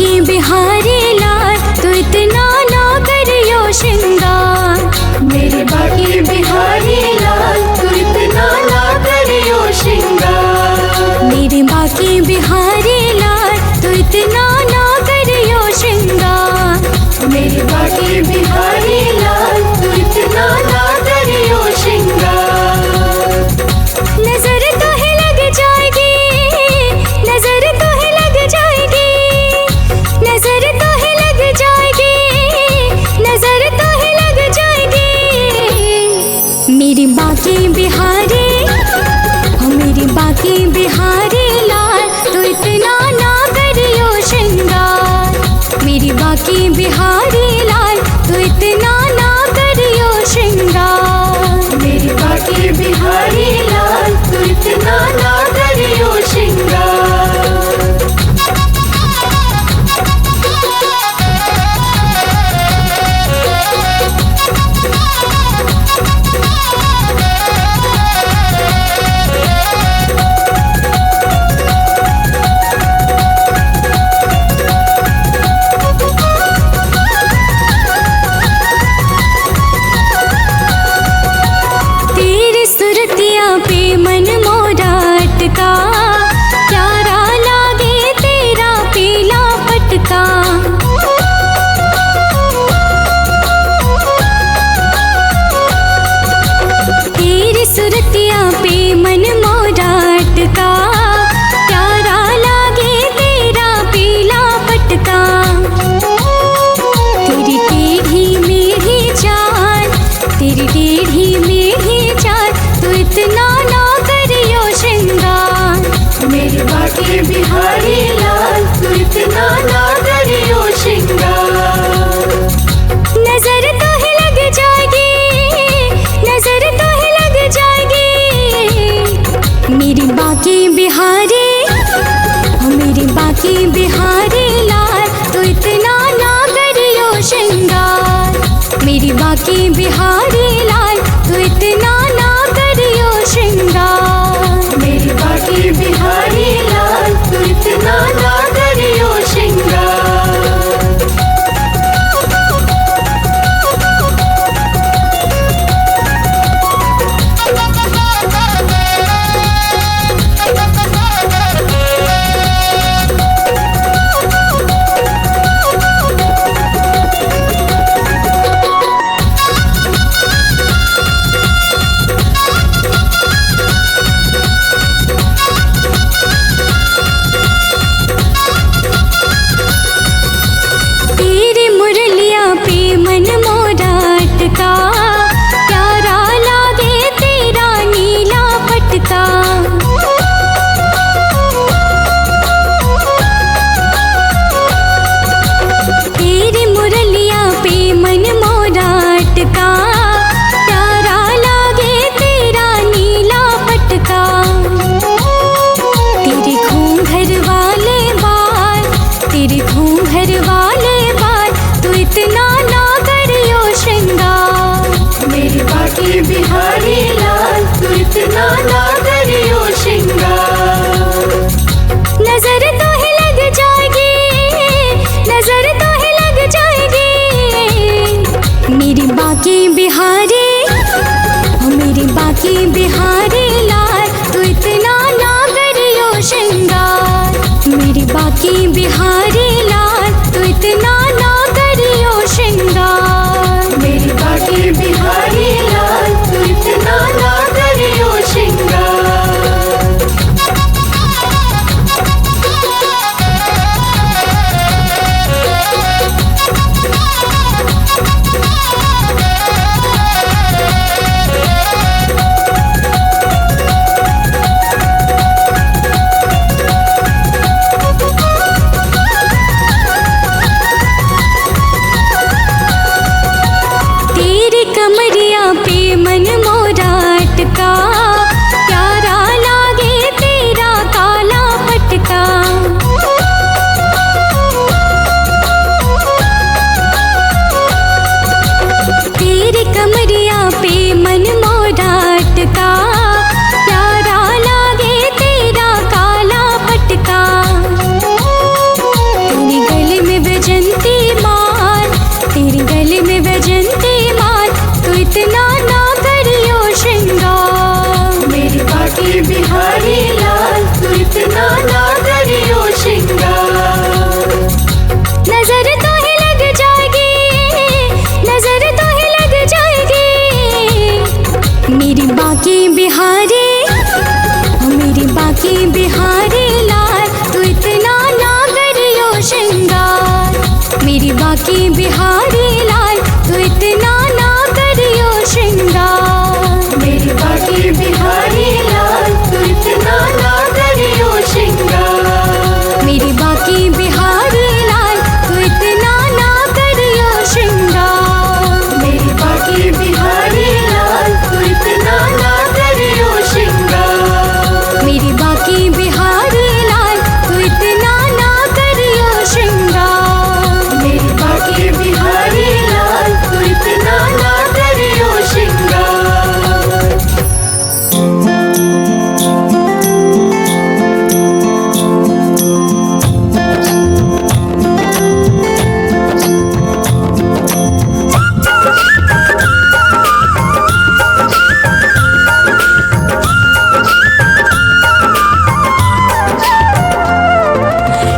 बाकी बिहारी लाल तो इतना ना करियो श्रृंगार। मेरे बाकी बिहारी लाल तू इतना ना करियो श्रृंगार। मेरे बाकी बिहारी लाल तो इतना ना करियो श्रृंगार। मेरे बाकी बिहारी लाल तू इतना ना करियो श्रृंगार। नजर तो है लग जाएगी, नजर तो है लग जाएगी, नजर तो है लग जाएगी, नजर तो है लग जाएगी। मेरी बाकी बिहारी, मेरी बाकी बिहारी लाल तो इतना ना करियो श्रृंगार। मेरी बाकी बिहारी लाल तो इतना ना करियो श्रृंगार। मेरी बाकी बिहारी लाल तू इतना ना करियो श्रृंगार। मेरी बाकी बिहारी, मेरी बाकी बिहारी लाल, तू इतना ना करियो श्रृंगार। मेरी बाकी बिहारी लाल, तू इतना ना करियो श्रृंगार। मेरी बाकी बिहारी लाल, तू इतना ना करियो श्रृंगार। मेरी बाकी बिहारी लाल, तू इतना ना करियो श्रृंगार। मेरी बाकी बिहारी लाल, तू इतना ना करियो श्रृंगार। मेरी बाकी बिहारी लाल, तू इतना ना करियो श्रृंगार। मेरी बाकी बिहारी लाल, तू इतना ना करियो श्रृंगार।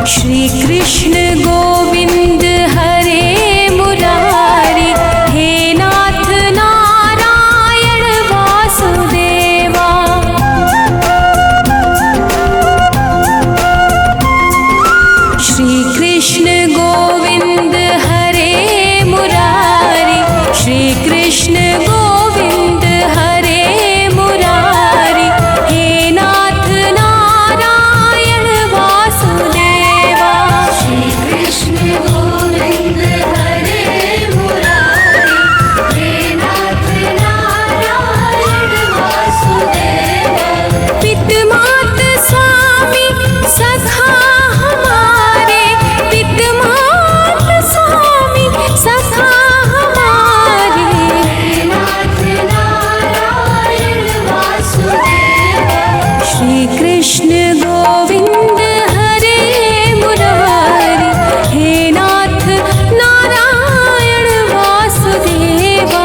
श्री कृष्ण गोविंद हरे मुरारी, हे नाथ नारायण वासुदेवा। श्री कृष्ण गोविंद हरे मुरारी, श्री कृष्ण गोविंद हरे मुरारी, हे नाथ नारायण वासुदेवा। श्री कृष्ण गोविंद हरे मुरारी, हे नाथ नारायण वासुदेवा। पितमात स्वामी सखा हमारे, पितमात स्वामी सखा हमारे। हे नाथ नारायण वासुदेवा। श्री कृष्ण गोविंद हरे मुरारी, हे नाथ नारायण वासुदेवा।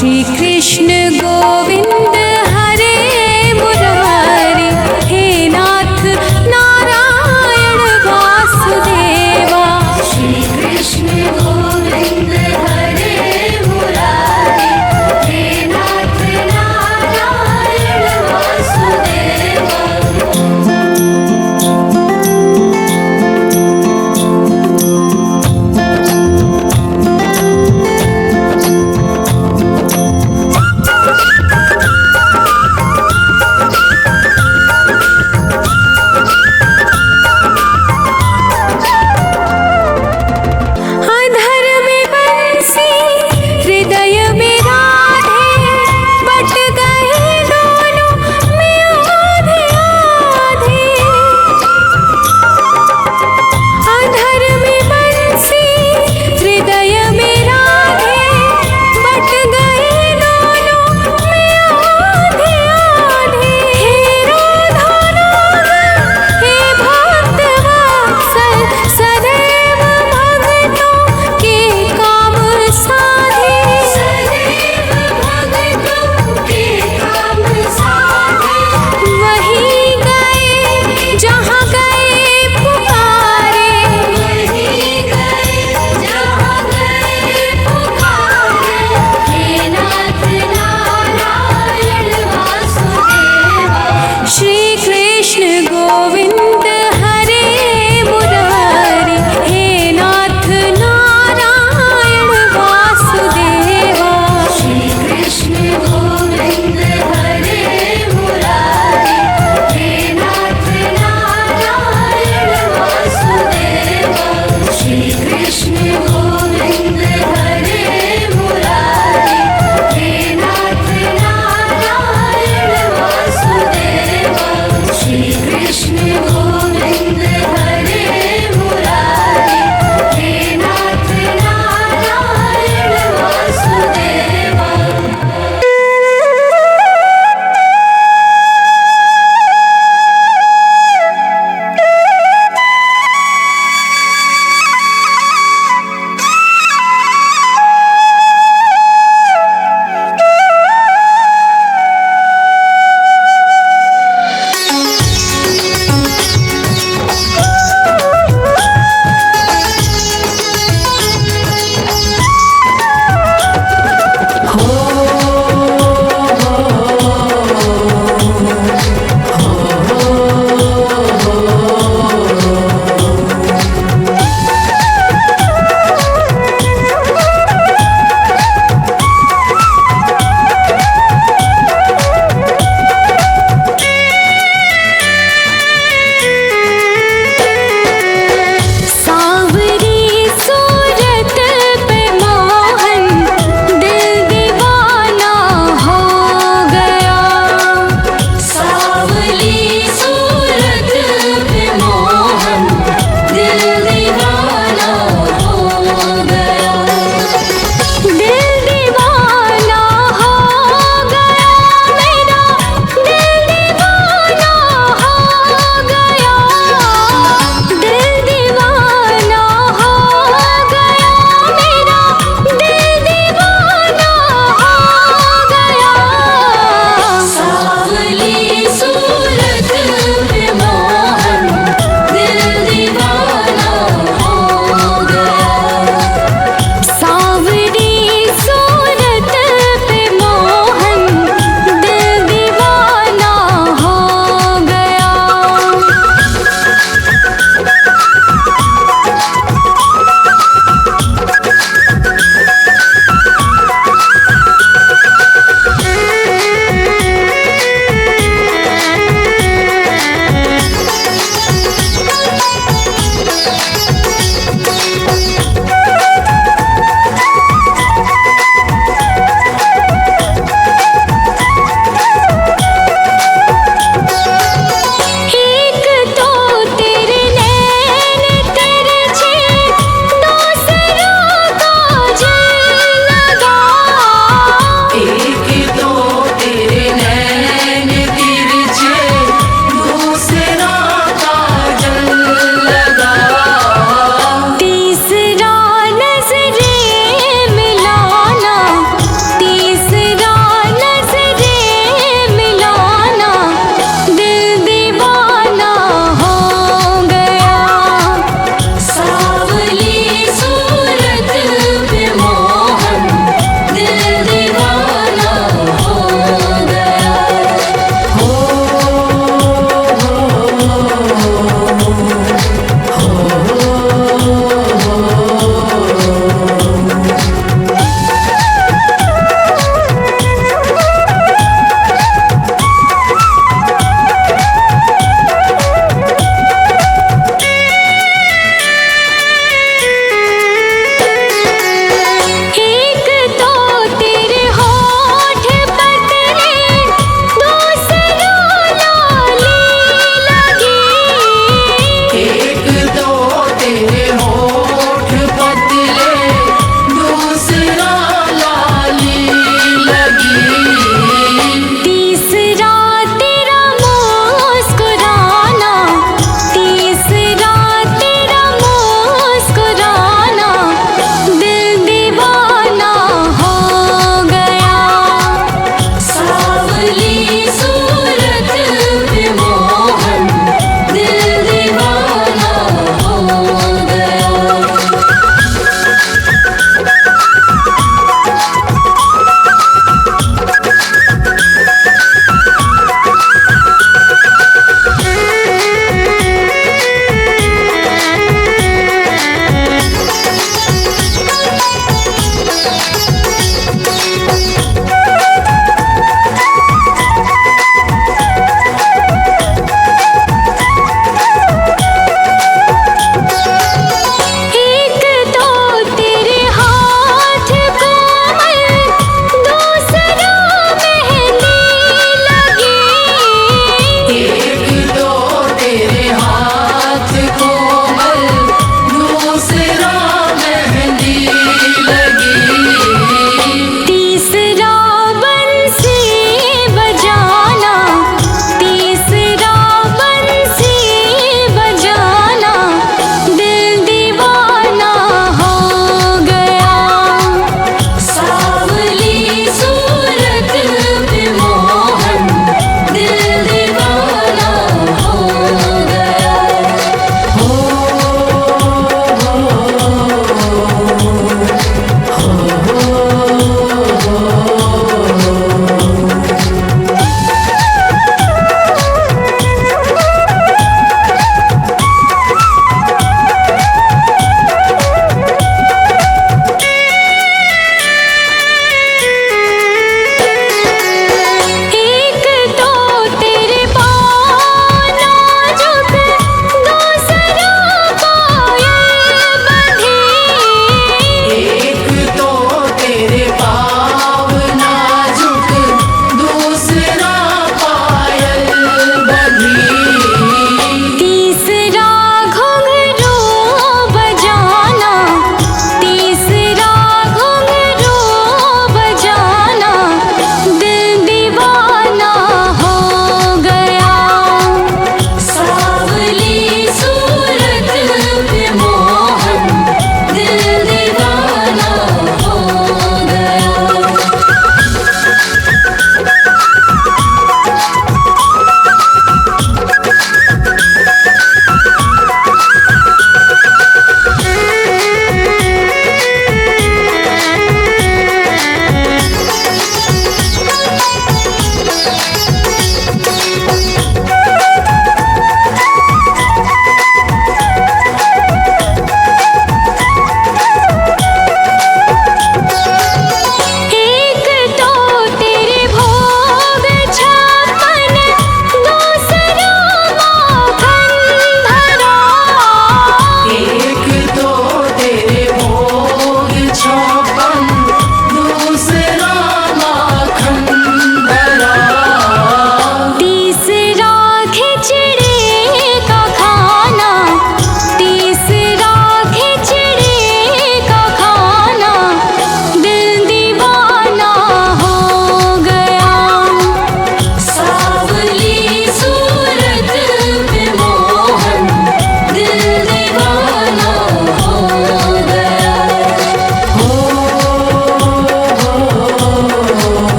श्री कृष्ण गोविंद हरे मुरारी, हे नाथ नारायण वासुदेवा। श्री कृष्ण गोविंद हरे मुरारी, हे नाथ नारायण वासुदेवा।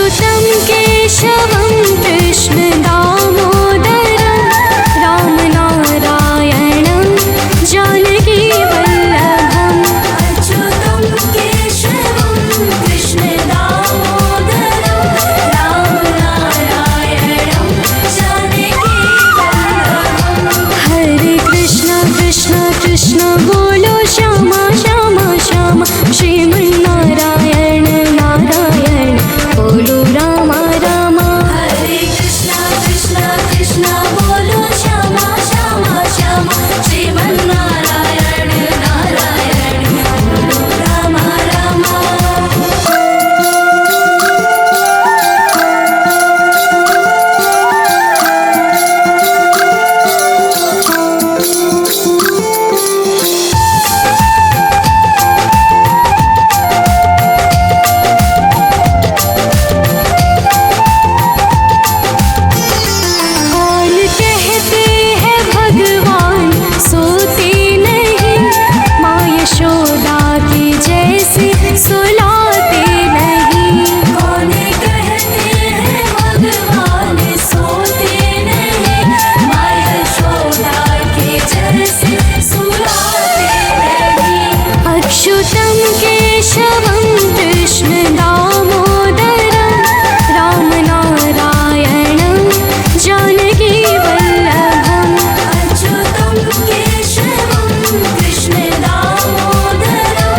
अच्युतं केशवं कृष्ण दामोदरं रामनारायणं जानकी वल्लभम् अच्युतं केशवं कृष्ण दामोदरं रामनारायणं जानकी वल्लभम् हरे कृष्ण कृष्ण कृष्ण बोलो श्यामा श्यामा श्यामा श्रीमन्नारायण नारायण बोलो रामा रामा हरे कृष्ण कृष्ण कृष्ण बोलो श्यामा श्यामा श्यामा श्रीमन्नारायण नारायण बोलो रामा रामा कौन कहते हैं भगवान सोते नहीं माँ यशोदा की जैसे सुलाते नहीं कौन कहते हैं भगवान सोते नहीं माँ यशोदा के जैसे सुलाते नहीं अच्युतं केशवं कृष्ण दामोदरं रामनारायणं जानकी वल्लभम् अच्युतं केशवं कृष्ण दामोदरं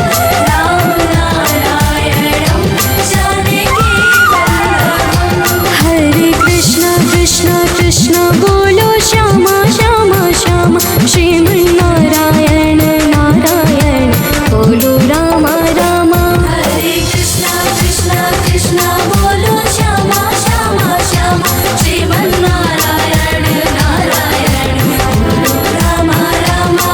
रामनारायणं जानकी वल्लभम् हरे कृष्ण कृष्ण कृष्ण बोलो श्यामा श्यामा श्यामा श्रीमन्नारायण नारायण बोलो रामा रामा हरे कृष्ण कृष्ण कृष्ण बोलो श्यामा श्यामा श्यामा श्रीमन्नारायण नारायण बोलो रामा रामा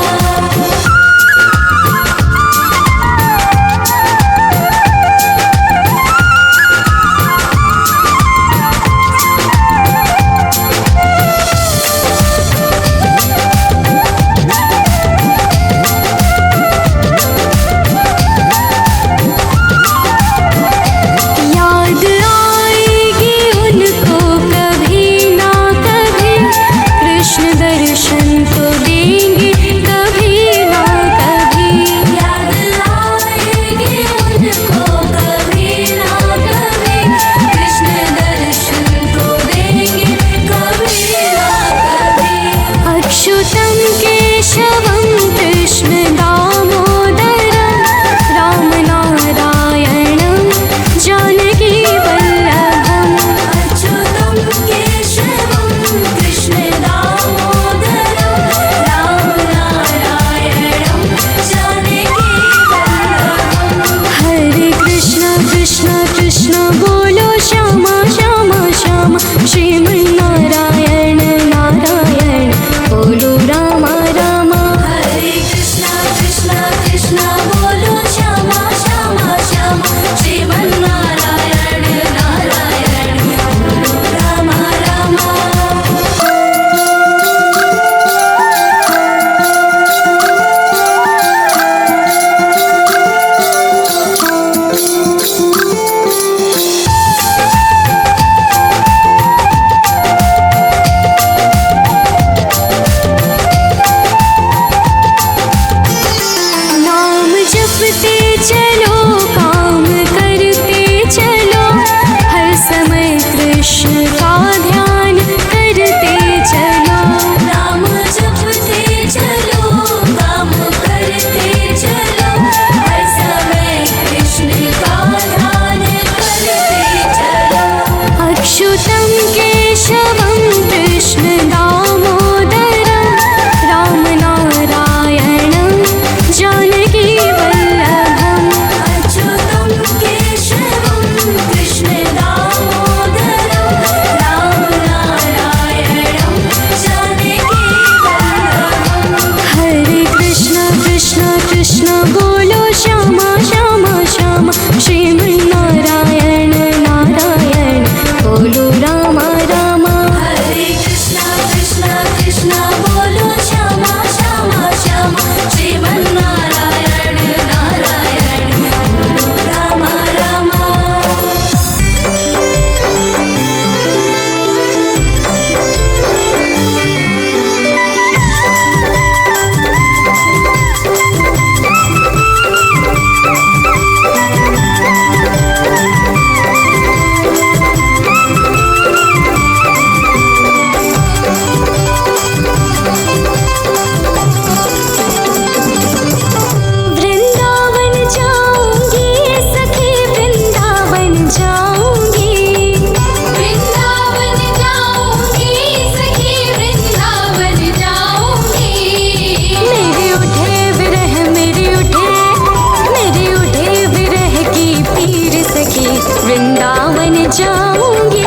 जाऊंगी।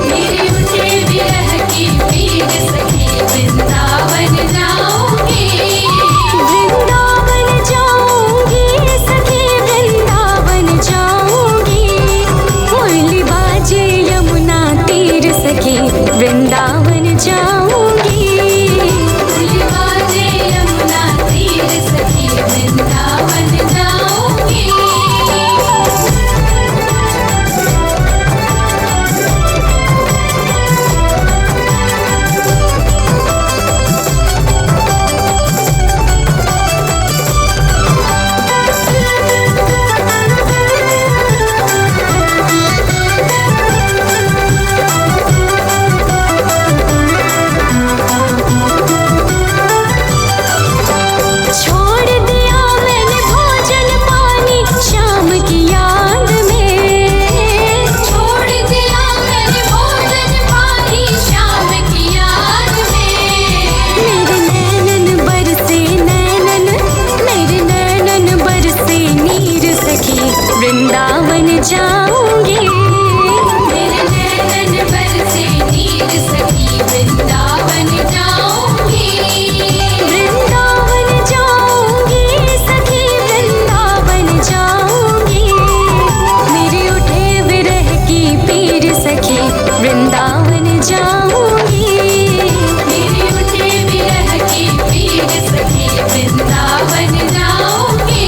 मेरे उठे विरह की पीर सखी वृंदावन जाऊंगी। वृंदावन जाऊंगी सखी वृंदावन जाऊंगी। मुरली बाजे यमुना तीर सखी वृंदावन जाऊंगी। मुरली बाजे यमुना तीर सखी वृंदावन जाऊंगी। छोड़ दिया मैंने भोजन पानी शाम की याद में। छोड़ दिया मैंने भोजन पानी शाम की याद में। मेरे नैनन बरसे नैनन, मेरे नैनन बरसे नीर सखी वृंदावन जाऊंगी। मेरे नैनन बरसे नीर सखी वृंदावन जाऊंगी। वृंदावन जाऊंगी सखी वृंदावन जाऊंगी। मेरे उठे विरह की पीर सखी वृंदावन जाऊंगी। मेरे उठे विरह की पीर सखी वृंदावन जाऊंगी।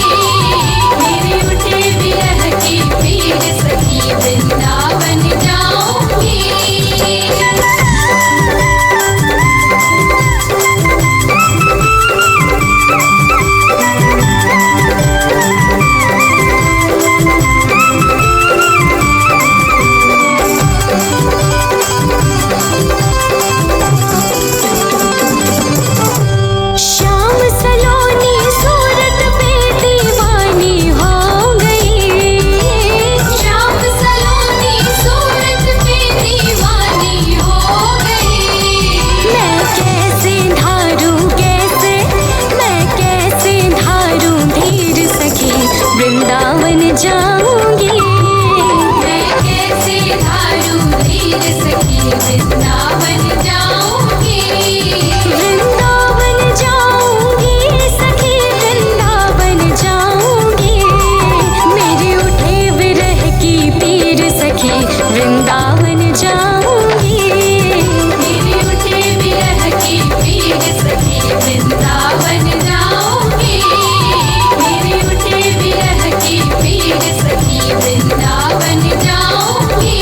मेरे उठे विरह की पीर सखी वृंदावन जाऊंगी। श्याम सलोनी सूरत पे दीवानी हो गई। श्याम सलोनी सूरत पे दीवानी हो गई। मैं कैसे धारूं कैसे, मैं कैसे धारूं धीर सखी वृंदावन जाऊंगी। मैं कैसे धारूं धीर सखी वृंदावन जाऊंगी। वृंदावन जाऊंगी सखी वृंदावन जाऊंगी। मेरे उठे विरह की पीर सखी वृंदावन जाऊंगी। मेरे उठे विरह की पीर सखी वृंदावन जाऊंगी। मेरे उठे विरह की पीर सखी वृंदावन जाऊंगी।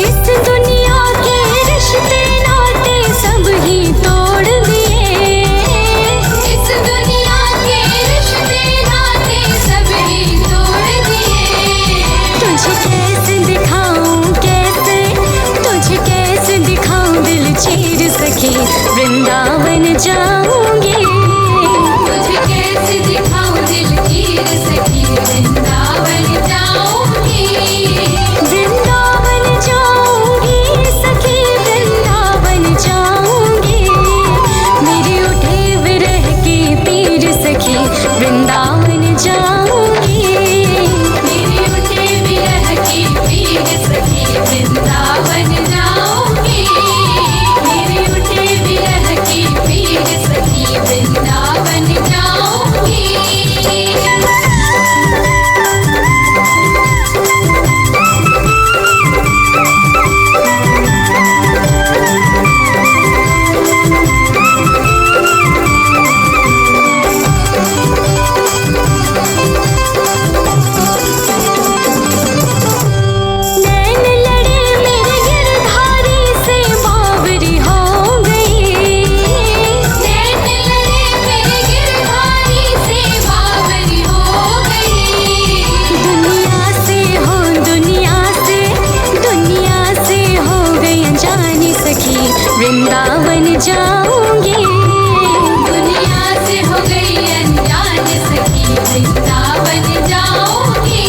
इस दुनिया के रिश्ते नाते सब ही तोड़ दिए। इस दुनिया के रिश्ते नाते सब ही तोड़ दिए। तुझे कैसे दिखाऊं कैसे, तुझे कैसे दिखाऊं दिल चीर सखी वृंदावन जाऊंगी। तुझे कैसे दिखाऊं दिल चीर सखी वृंदावन जाऊंगी। वृंदावन जाऊंगी सखी वृंदावन जाऊंगी। मेरे उठे विरह की पीर सखी वृंदावन जाऊंगी। मेरे उठे विरह की पीर सखी वृंदावन जाऊंगी। मेरे उठे विरह की पीर सखी वृंदावन वृंदावन जाऊंगी। दुनिया से हो गई अनजान सखी वृंदावन जाऊंगी।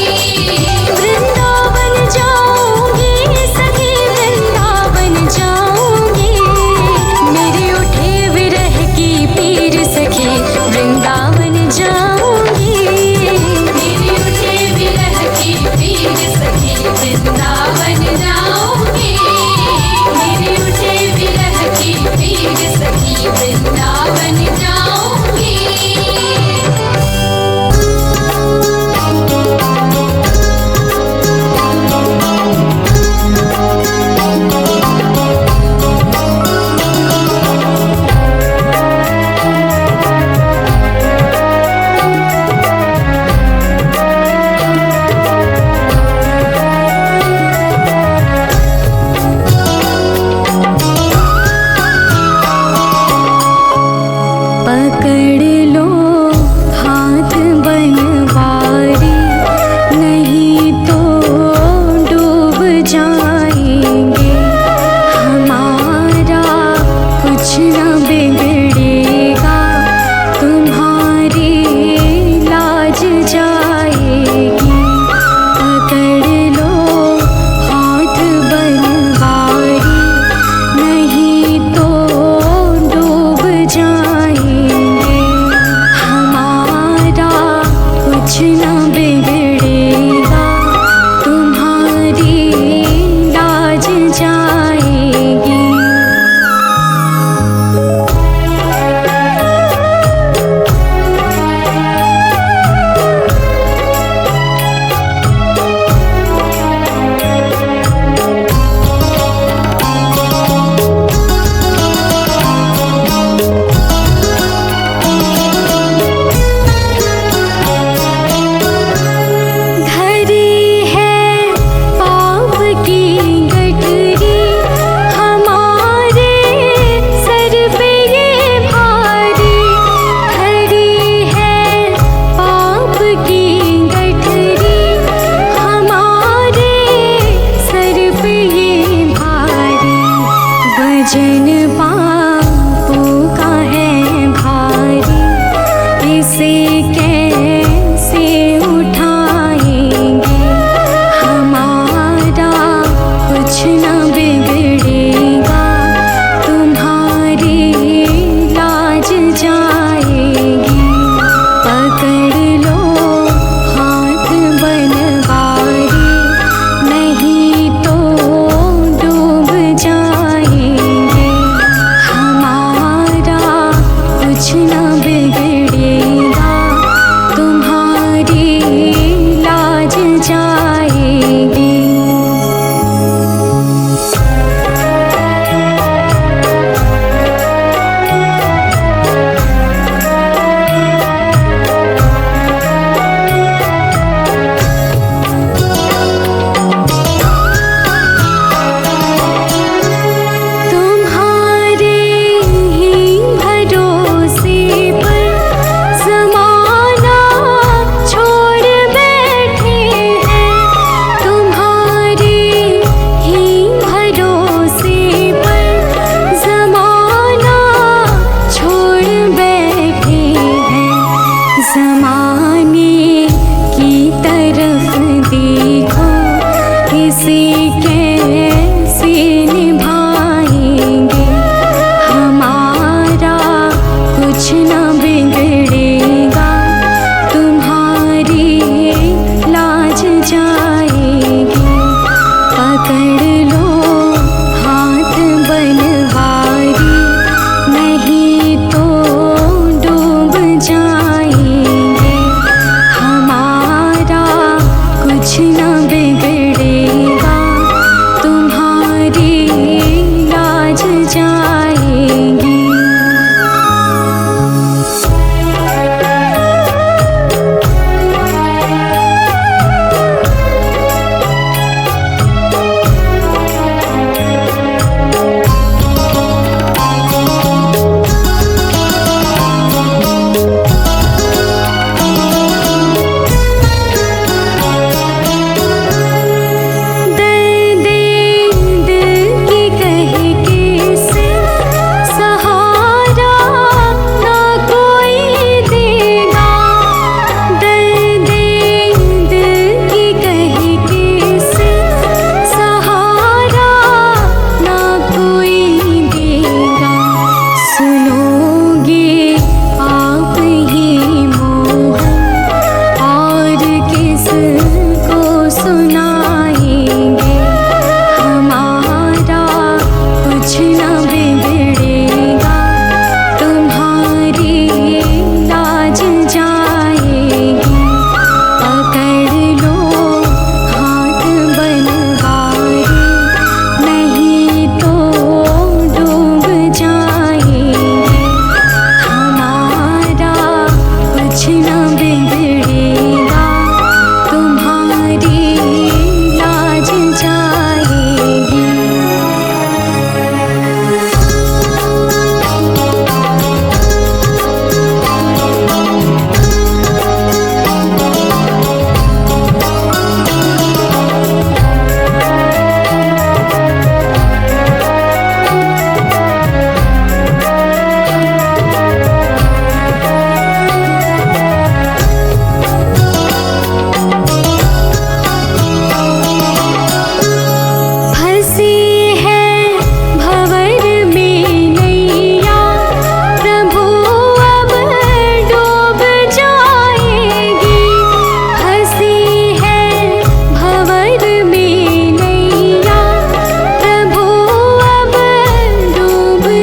वृंदावन जाऊंगी सखी वृंदावन जाऊंगी। मेरे उठे विरह की पीर सखी वृंदावन जाऊंगी। मेरी उठे विरह की पीर सखी वृंदावन जाऊंगी। मेरी उठे विरह की पीर सखी वृंदावन जाऊंगी। पकड़ लो हाथ बनवारी, नहीं तो डूब जाएंगे। हमारा कुछ न बिगड़ेगा, तुम्हारी लाज जाएगी। पकड़ लो हाथ बनवारी, नहीं तो डूब जाएंगे। हमारा कुछ न बिगड़ेगा, तुम्हारी लाज जाएगी। धरी है पाप की गठरी, हमारे सर पे ये भारी। धरी है पाप की गठरी, हमारे सर पे ये भारी। वजन पापों का है भारी, इसे कैसे उठाएंगे। हमारा कुछ न बिगड़ेगा, तुम्हारी लाज जाएगी। पकड़ लो हाथ बनवारी, नहीं तो डूब जाएंगे।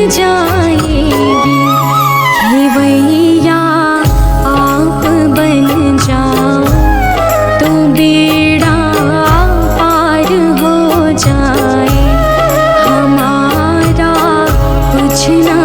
जाएगी। खेवैया आप बन जाओ तो बेड़ा पार हो जाए, हमारा कुछ ना